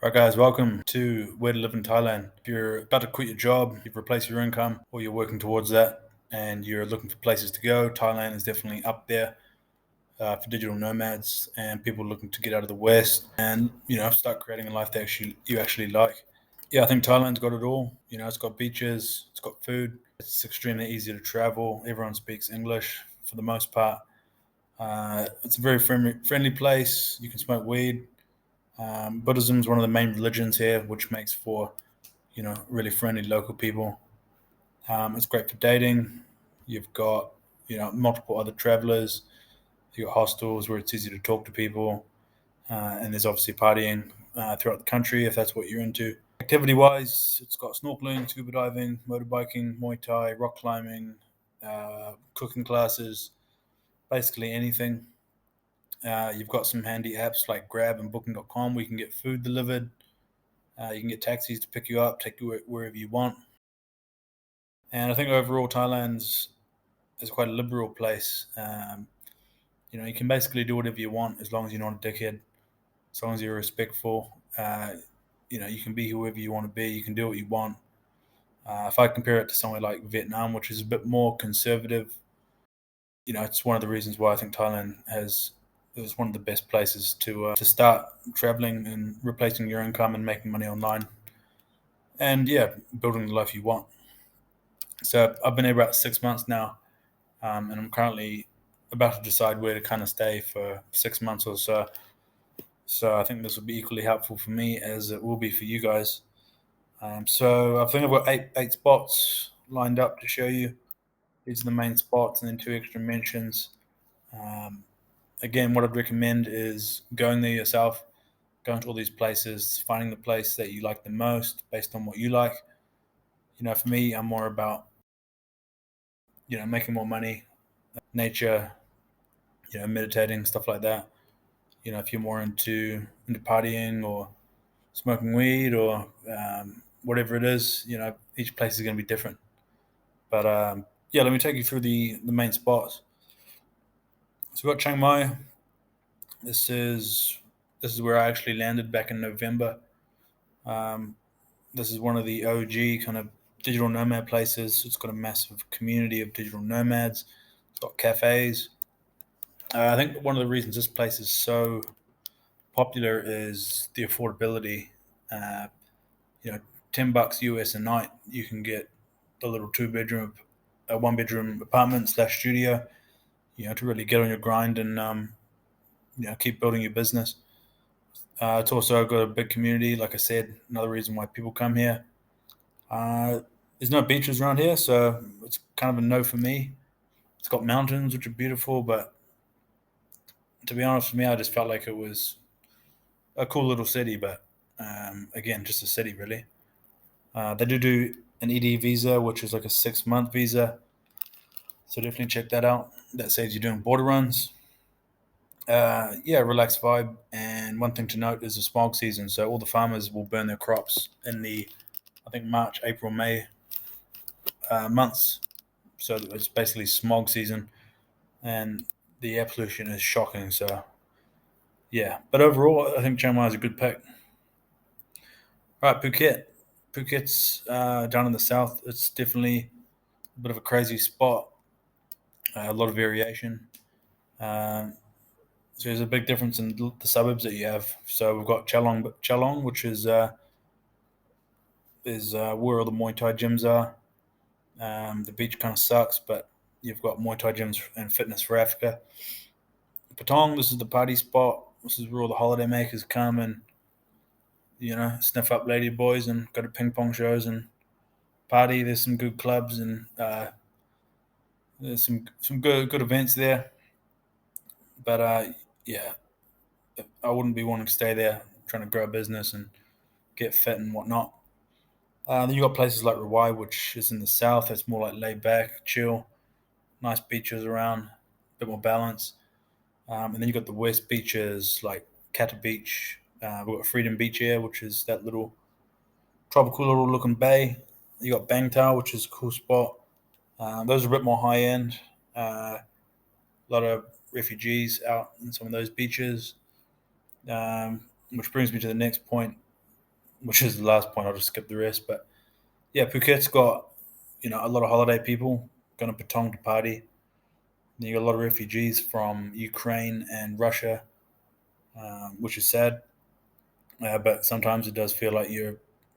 Right, guys, welcome to Where to Live in Thailand. If you're about to quit your job, you've replaced your income, or you're working towards that, and you're looking for places to go, Thailand is definitely up there for digital nomads and people looking to get out of the West and start creating a life that you actually like. Yeah, I think Thailand's got it all. It's got beaches, it's got food, it's extremely easy to travel. Everyone speaks English for the most part. It's a very friendly place. You can smoke weed. Buddhism is one of the main religions here, which makes for really friendly local people. It's great for dating. You've got multiple other travelers. You've got hostels where it's easy to talk to people, and there's obviously partying throughout the country if that's what you're into. Activity wise, it's got snorkeling, scuba diving, motorbiking, Muay Thai, rock climbing, cooking classes, basically anything. You've got some handy apps like Grab and Booking.com where you can get food delivered. You can get taxis to pick you up, take you wherever you want. And I think overall, Thailand's is quite a liberal place. You can basically do whatever you want as long as you're not a dickhead, as long as you're respectful. You can be whoever you want to be. You can do what you want. If I compare it to somewhere like Vietnam, which is a bit more conservative, it's one of the reasons why I think Thailand is one of the best places to start traveling and replacing your income and making money online, and yeah, building the life you want. So I've been here about 6 months now, and I'm currently about to decide where to kind of stay for 6 months or so. So I think this will be equally helpful for me as it will be for you guys. So I think I've got eight spots lined up to show you. These are the main spots, and then two extra mentions. Um, Again, what I'd recommend is going there yourself, going to all these places, finding the place that you like the most based on what you like. For me, I'm more about making more money, nature, meditating, stuff like that. If you're more into partying or smoking weed or whatever it is, each place is going to be different. But yeah, let me take you through the main spots. So we've got Chiang Mai. This is this is where I actually landed back in November. Um, this is one of the OG kind of digital nomad places. It's got a massive community of digital nomads. It's got cafes. I think one of the reasons this place is so popular is the affordability. Uh, you know, $10 US a night, you can get a little a 1 bedroom apartment slash studio. To really get on your grind and keep building your business. It's also got a big community. Like I said, another reason why people come here. Uh, there's no beaches around here, so it's kind of a no for me. It's got mountains, which are beautiful, but to be honest with me, I just felt like it was a cool little city, but again, just a city, really. They do an ED visa, which is like a 6 month visa, so definitely check that out. That saves you doing border runs. Yeah, relaxed vibe. And one thing to note is the smog season, so all the farmers will burn their crops in the I think March, April, May months. So it's basically smog season, and the air pollution is shocking. So yeah, but overall, I think Chiang Mai is a good pick. All right, Phuket. Phuket's down in the south. It's definitely a bit of a crazy spot. A lot of variation. Um, so there's a big difference in the suburbs that you have. So we've got Chalong, which is where all the Muay Thai gyms are. The beach kind of sucks, but you've got Muay Thai gyms and fitness for Africa. Patong, this is the party spot. This is where all the holiday makers come and sniff up lady boys and go to ping pong shows and party. There's some good clubs and there's some good events there. But yeah, I wouldn't be wanting to stay there trying to grow a business and get fit and whatnot. Then you got places like Rawai, which is in the south. It's more like laid back, chill, nice beaches around, a bit more balance. And then you got the west beaches like Kata Beach. We've got Freedom Beach here, which is that little tropical little looking bay. You got Bangtao, which is a cool spot. Those are a bit more high end. A lot of refugees out in some of those beaches. Which brings me to the next point. which is the last point. I'll just skip the rest. But yeah, Phuket's got a lot of holiday people going to Patong to party. Then you got a lot of refugees from Ukraine and Russia, which is sad. But sometimes it does feel like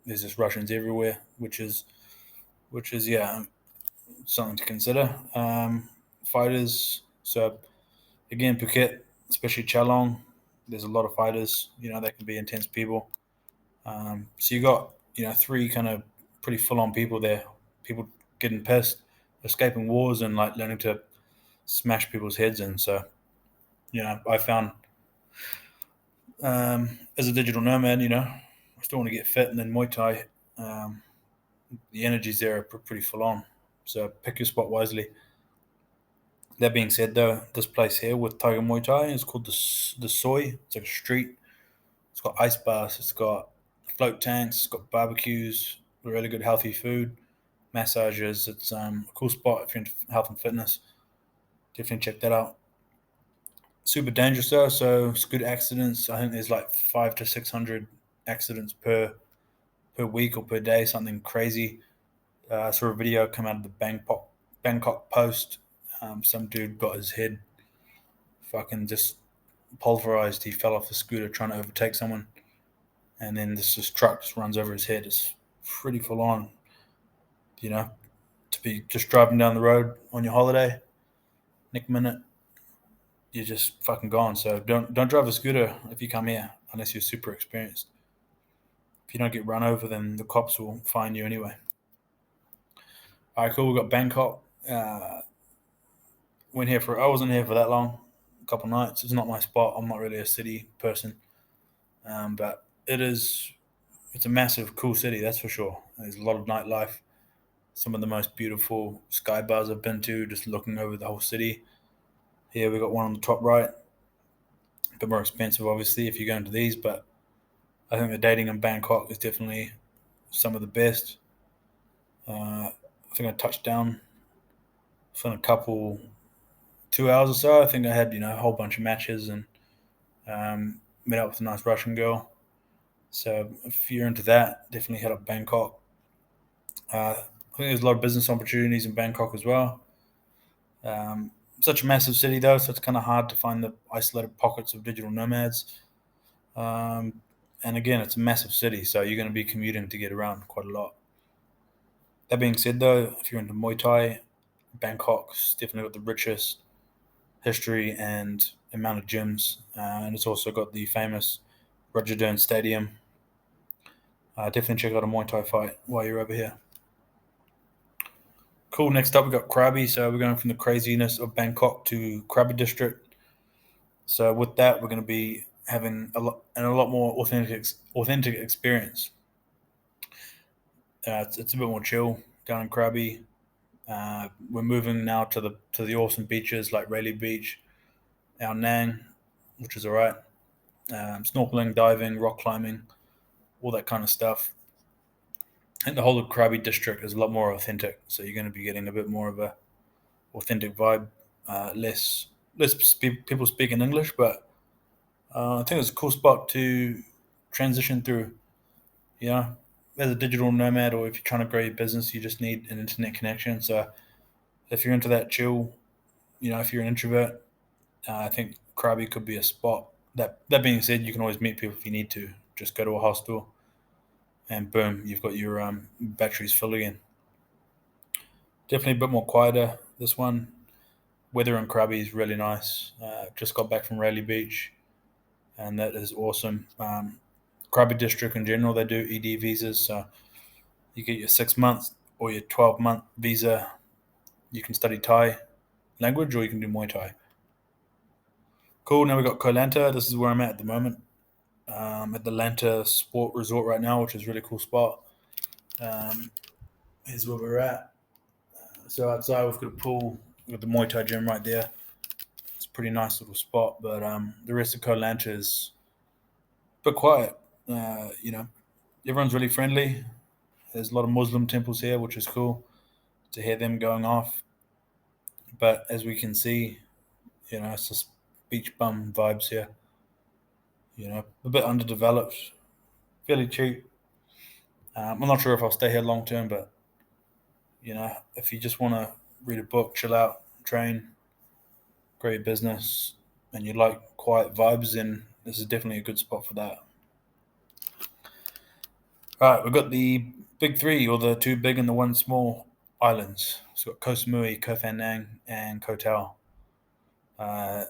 there's just Russians everywhere, which is yeah, something to consider. Fighters. So again, Phuket, especially Chalong, there's a lot of fighters. They can be intense people. So you got three kind of pretty full on people there. People getting pissed, escaping wars, and like learning to smash people's heads in. So I found as a digital nomad, I still want to get fit, and then Muay Thai, um, the energies there are pretty full on. So pick your spot wisely. That being said, though, this place here with Tiger Muay Thai is called the Soy. It's like a street. It's got ice baths. It's got float tanks. It's got barbecues. Really good healthy food, massages. It's a cool spot if you're into health and fitness. Definitely check that out. Super dangerous though. So scooter accidents. I think there's like 500 to 600 accidents per week or per day. Something crazy. I saw a video come out of the Bangkok Post. Some dude got his head fucking just pulverized. He fell off the scooter trying to overtake someone, and then this truck just runs over his head. It's pretty full on, you know, to be just driving down the road on your holiday. Next minute, you're just fucking gone. So don't drive a scooter if you come here unless you're super experienced. If you don't get run over, then the cops will find you anyway. All right, cool. We got Bangkok. I wasn't here for that long. A couple nights. It's not my spot. I'm not really a city person, but it is. It's a massive, cool city. That's for sure. There's a lot of nightlife. Some of the most beautiful sky bars I've been to. Just looking over the whole city. Here we got one on the top right. A bit more expensive, obviously, if you go into these, but I think the dating in Bangkok is definitely some of the best. I think I touched down for a couple 2 hours or so. I think I had a whole bunch of matches and met up with a nice Russian girl. So if you're into that, definitely head up Bangkok. I think there's a lot of business opportunities in Bangkok as well. Such a massive city though, so it's kind of hard to find the isolated pockets of digital nomads. Um, and again, it's a massive city, so you're going to be commuting to get around quite a lot. That being said, though, if you're into Muay Thai, Bangkok's definitely got the richest history and amount of gyms, and it's also got the famous Rajadern Stadium. Definitely check out a Muay Thai fight while you're over here. Cool. Next up, we got Krabi. So we're going from the craziness of Bangkok to Krabi district. So with that, we're going to be having a lot more authentic experience. It's a bit more chill down in Krabi. We're moving now to the awesome beaches like Rayleigh Beach, Ao Nang, which is alright. Snorkeling, diving, rock climbing, all that kind of stuff. And the whole of Krabi district is a lot more authentic, so you're going to be getting a bit more of a authentic vibe. Less people speaking English, but I think it's a cool spot to transition through. You know, as a digital nomad, or if you're trying to grow your business, you just need an internet connection. So if you're into that chill, if you're an introvert, I think Krabi could be a spot. That being said, you can always meet people if you need to. Just go to a hostel, and boom, you've got your batteries full again. Definitely a bit more quieter. This one, weather in Krabi is really nice. Just got back from Rayleigh Beach, and that is awesome. Krabi district in general, they do ED visas, so you get your 6 months or your 12-month visa. You can study Thai language, or you can do Muay Thai. Cool. Now we got Koh Lanta. This is where I'm at the moment. At the Lanta Sport Resort right now, which is a really cool spot. Um, Here's where we're at. So outside we've got a pool. We've got the Muay Thai gym right there. It's a pretty nice little spot, but the rest of Koh Lanta is a bit quiet. Everyone's really friendly. There's a lot of Muslim temples here, which is cool to hear them going off. But as we can see, it's just beach bum vibes here. A bit underdeveloped, fairly cheap. I'm not sure if I'll stay here long term, but if you just want to read a book, chill out, train, grow your business, and you like quiet vibes, then this is definitely a good spot for that. All right, we've got the big three, or the two big and the one small islands. So we've got Koh Samui, Koh Phangan, and Koh Tao. Uh,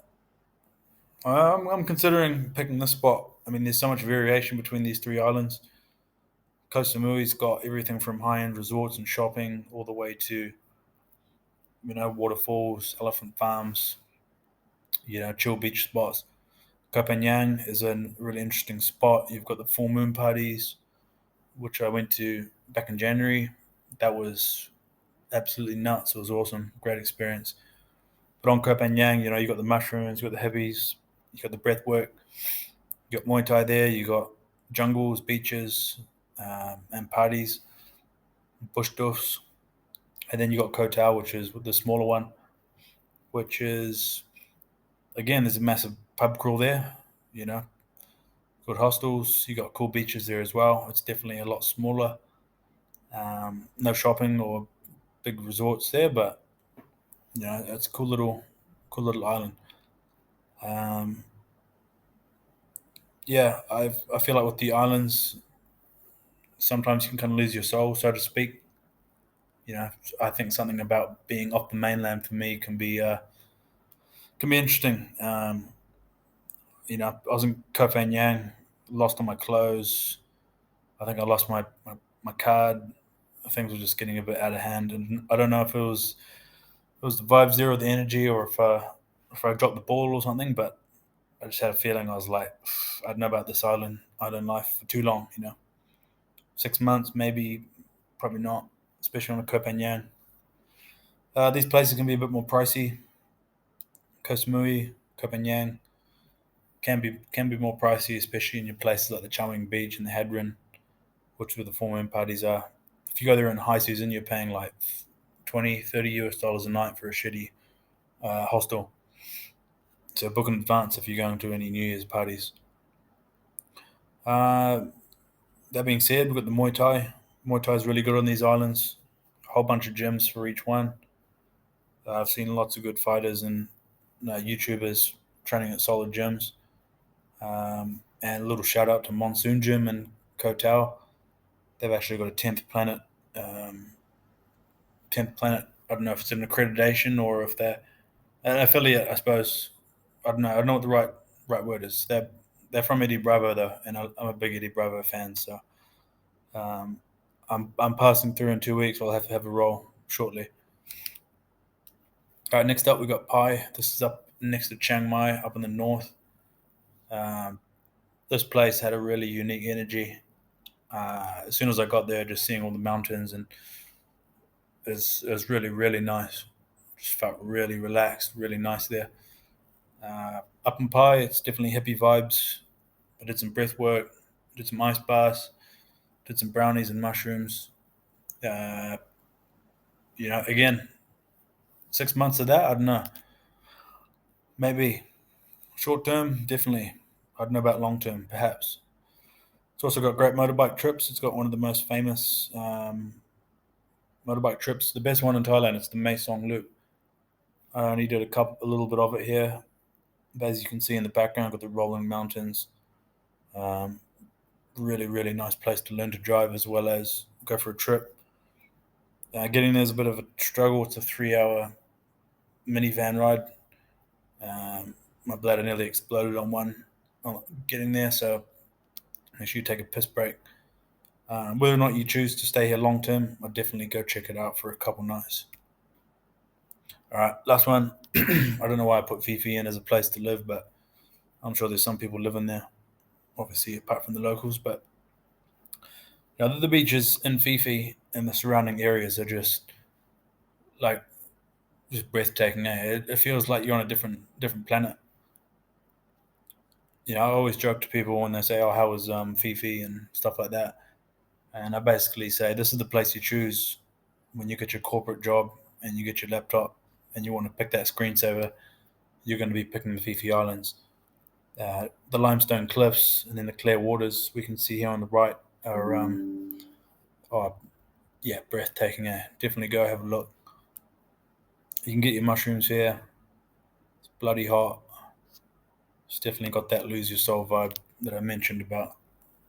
I'm considering picking this spot. I mean, there's so much variation between these three islands. Koh Samui's got everything from high-end resorts and shopping all the way to waterfalls, elephant farms, chill beach spots. Koh Phangan is a really interesting spot. You've got the full moon parties, which I went to back in January. That was absolutely nuts. It was awesome, great experience. But on Koh Phangan, you got the mushrooms, you got the heavies, you got the breath work, you got Muay Thai there, you got jungles, beaches, and parties, bush doofs. And then you got Koh Tao, which is the smaller one, which is, again, there's a massive pub crawl there, you know, good hostels. You got cool beaches there as well. It's definitely a lot smaller. No shopping or big resorts there, but it's a cool little island. Um, yeah, I feel like with the islands, sometimes you can kind of lose your soul, so to speak. I think something about being off the mainland for me can be interesting. I was in Koh Phangan, lost all my clothes. I think I lost my card. Things were just getting a bit out of hand, and I don't know if it was the vibes there or the energy, or if I dropped the ball or something. But I just had a feeling. I was like, I don't know about this island life for too long. 6 months maybe, probably not, especially on a Koh Phangan. These places can be a bit more pricey. Koh Samui, Koh Phangan can be more pricey, especially in your places like the Charming Beach and the Hadron, which is where the full moon parties are. If you go there in high season, you're paying like 20, $30 a night for a shitty hostel. So book in advance if you're going to any New Year's parties. Uh, that being said, we've got the Muay Thai. Muay Thai is really good on these islands. A whole bunch of gyms for each one. I've seen lots of good fighters and YouTubers training at solid gyms. And a little shout out to Monsoon Gym and Koh Tao. They've actually got a 10th planet. 10th planet. I don't know if it's an accreditation or if they're an affiliate. I suppose. I don't know. I don't know what the right word is. They're from Eddie Bravo though, and I'm a big Eddie Bravo fan. So um, I'm passing through in 2 weeks. I'll have to have a roll shortly. All right. Next up, we got Pi. This is up next to Chiang Mai, up in the north. Um, this place had a really unique energy. As soon as I got there, just seeing all the mountains, and it was really really nice. Just felt really relaxed, really nice there. Up in Pi, it's definitely hippie vibes. I did some breath work, did some ice baths, did some brownies and mushrooms. Uh, again, 6 months of that, I don't know. Maybe short term, definitely. I don't know about long term, perhaps. It's also got great motorbike trips. It's got one of the most famous motorbike trips, the best one in Thailand. It's the Mae Song Loop. I only did a little bit of it here. But as you can see in the background, got the rolling mountains. Um, really, really nice place to learn to drive as well as go for a trip. Getting there is a bit of a struggle. It's a 3 hour minivan ride. My bladder nearly exploded on getting there, so make sure you take a piss break. Whether or not you choose to stay here long term, I'd definitely go check it out for a couple nights. All right, last one. I don't know why I put Phi Phi in as a place to live, but I'm sure there's some people living there, obviously, apart from the locals. But the beaches in Phi Phi and the surrounding areas are like just breathtaking. It feels like you're on a different planet. I always joke to people when they say, "Oh, how was Phi Phi?" and stuff like that. And I basically say, "This is the place you choose when you get your corporate job and you get your laptop and you want to pick that screensaver. You're going to be picking the Phi Phi Islands." The limestone cliffs and then the clear waters we can see here on the right are Oh, yeah, breathtaking. Definitely go have a look. You can get your mushrooms here. It's bloody hot. It's definitely got that lose your soul vibe that I mentioned about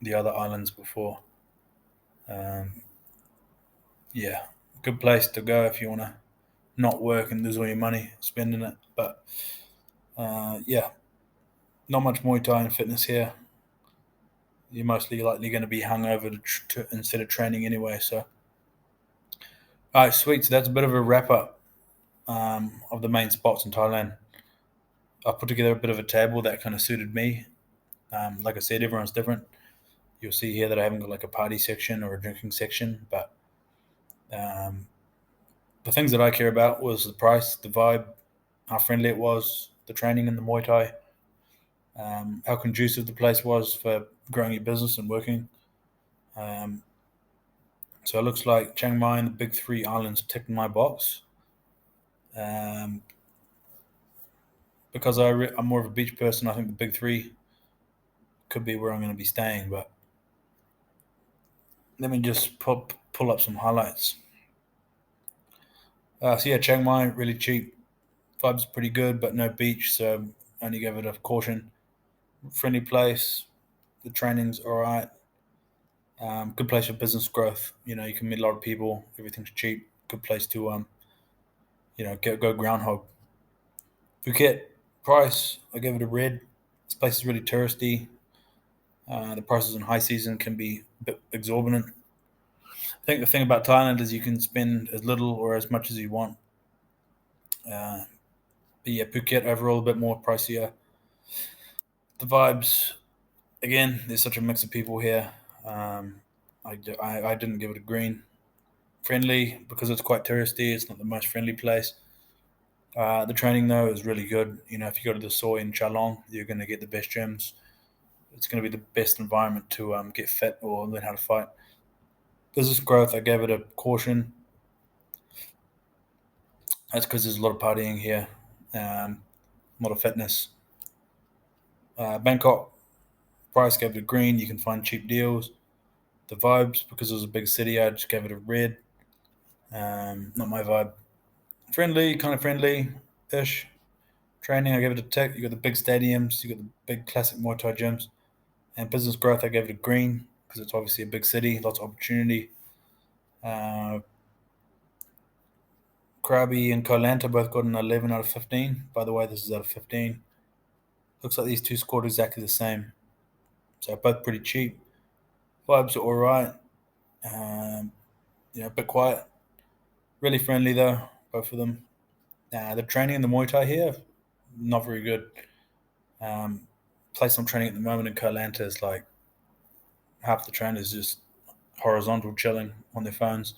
the other islands before. Um, yeah, good place to go if you want to not work and lose all your money spending it. But yeah, not much Muay Thai and fitness here. You're mostly likely going to be hungover instead of training anyway. So, all right, sweet. So that's a bit of a wrap up of the main spots in Thailand. I put together a bit of a table that kind of suited me. Like I said, everyone's different. You'll see here that I haven't got like a party section or a drinking section, but um, the things that I care about was the price, the vibe, how friendly it was, the training in the Muay Thai, how conducive the place was for growing your business and working. Um, so it looks like Chiang Mai and the big three islands ticked my box. Um, because I'm more of a beach person, I think the big three could be where I'm going to be staying. But let me just pull up some highlights. So yeah, Chiang Mai really cheap, vibes pretty good, but no beach, so only give it a caution. Friendly place, the training's all right. Good place for business growth. You know, you can meet a lot of people. Everything's cheap. Good place to go groundhog. Phuket price, I gave it a red. This place is really touristy. The prices in high season can be a bit exorbitant. I think the thing about Thailand is you can spend as little or as much as you want. Uh, but yeah, Phuket overall a bit more pricier. The vibes, again, there's such a mix of people here. Um, I didn't give it a green. Friendly because it's quite touristy. It's not the most friendly place. The training though is really good. You know, if you go to the soy in Chalong, you're going to get the best gyms. It's going to be the best environment to get fit or learn how to fight. Business growth, I gave it a caution. That's because there's a lot of partying here, a lot of fitness. Bangkok price gave it a green. You can find cheap deals. The vibes, because it was a big city, I just gave it a red. Not my vibe. Friendly, kind of friendly ish. Training, I gave it a tick. You got the big stadiums, you got the big classic Muay Thai gyms. And business growth, I gave it a green because it's obviously a big city, lots of opportunity. Uh, Krabi and Koh Lanta both got an 11 out of 15. By the way, this is out of 15. Looks like these two scored exactly the same. So both pretty cheap. Vibes are all right. Um, a bit quiet. Really friendly though, both of them. The training in the Muay Thai here, not very good. Um, Place I'm training at the moment in Koh Lanta is like half the trainers just horizontal chilling on their phones.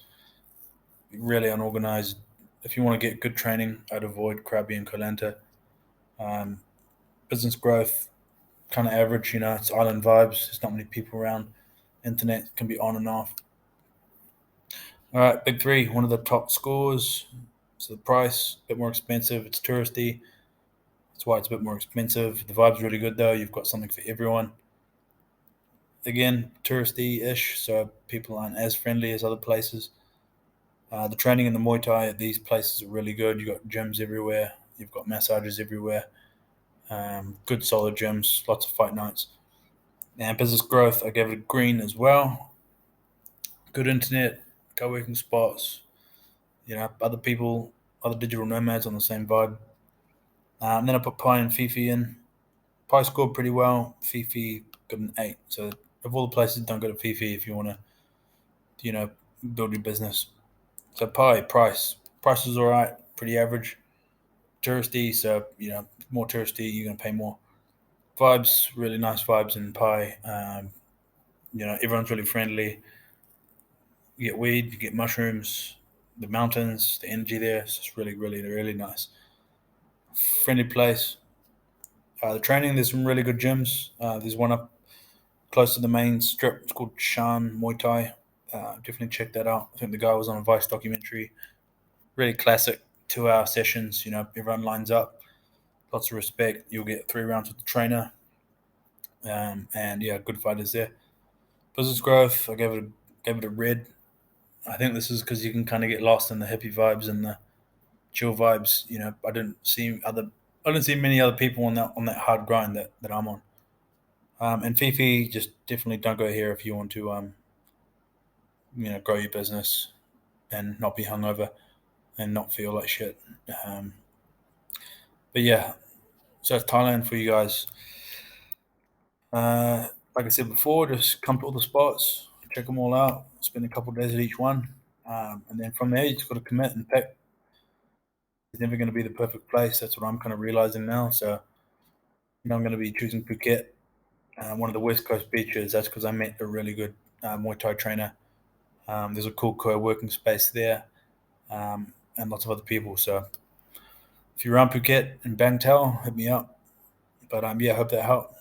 Really unorganized. If you want to get good training, I'd avoid Krabi and Koh Lanta. Um, Business growth, kind of average. You know, it's island vibes. There's not many people around. Internet can be on and off. All right, big three. One of the top scores. So the price a bit more expensive. It's touristy. That's why it's a bit more expensive. The vibe's really good though. You've got something for everyone. Again, touristy-ish, so people aren't as friendly as other places. The training in the Muay Thai at these places are really good. You've got gyms everywhere. You've got massages everywhere. Good solid gyms. Lots of fight nights. And business growth, I gave it a green as well. Good internet, co-working spots. You know, other people, other digital nomads on the same vibe. Then I put Pi and Phi Phi in. Pi scored pretty well. Phi Phi got an 8. So of all the places, don't go to Phi Phi if you want to, build your business. So Pi, price is all right, pretty average. Touristy, so more touristy, you're gonna pay more. Vibes, really nice vibes in Pi. Everyone's really friendly. You get weed, you get mushrooms, the mountains, the energy there. It's just really, really, really nice. Friendly place. The training, there's some really good gyms. There's one up close to the main strip. It's called Shan Muay Thai. Definitely check that out. I think the guy was on a Vice documentary. Really classic 2 hour sessions. You know, everyone lines up. Lots of respect. You'll get 3 rounds with the trainer. And yeah, good fighters there. Business growth, I gave it a red. I think this is because you can kind of get lost in the hippie vibes and the chill vibes. I didn't see many other people on that hard grind that I'm on. And Phi Phi, just definitely don't go here if you want to, grow your business and not be hungover and not feel like shit. Um, but yeah, so that's Thailand for you guys. Like I said before, just come to all the spots, check them all out, spend a couple of days at each one, and then from there you just got to commit and pick. It's never going to be the perfect place. That's what I'm kind of realizing now. So I'm going to be choosing Phuket, one of the West Coast beaches. That's because I met a really good Muay Thai trainer. There's a cool co-working space there, and lots of other people. So if you're around Phuket and Bangtao, hit me up. But yeah, I hope that helped.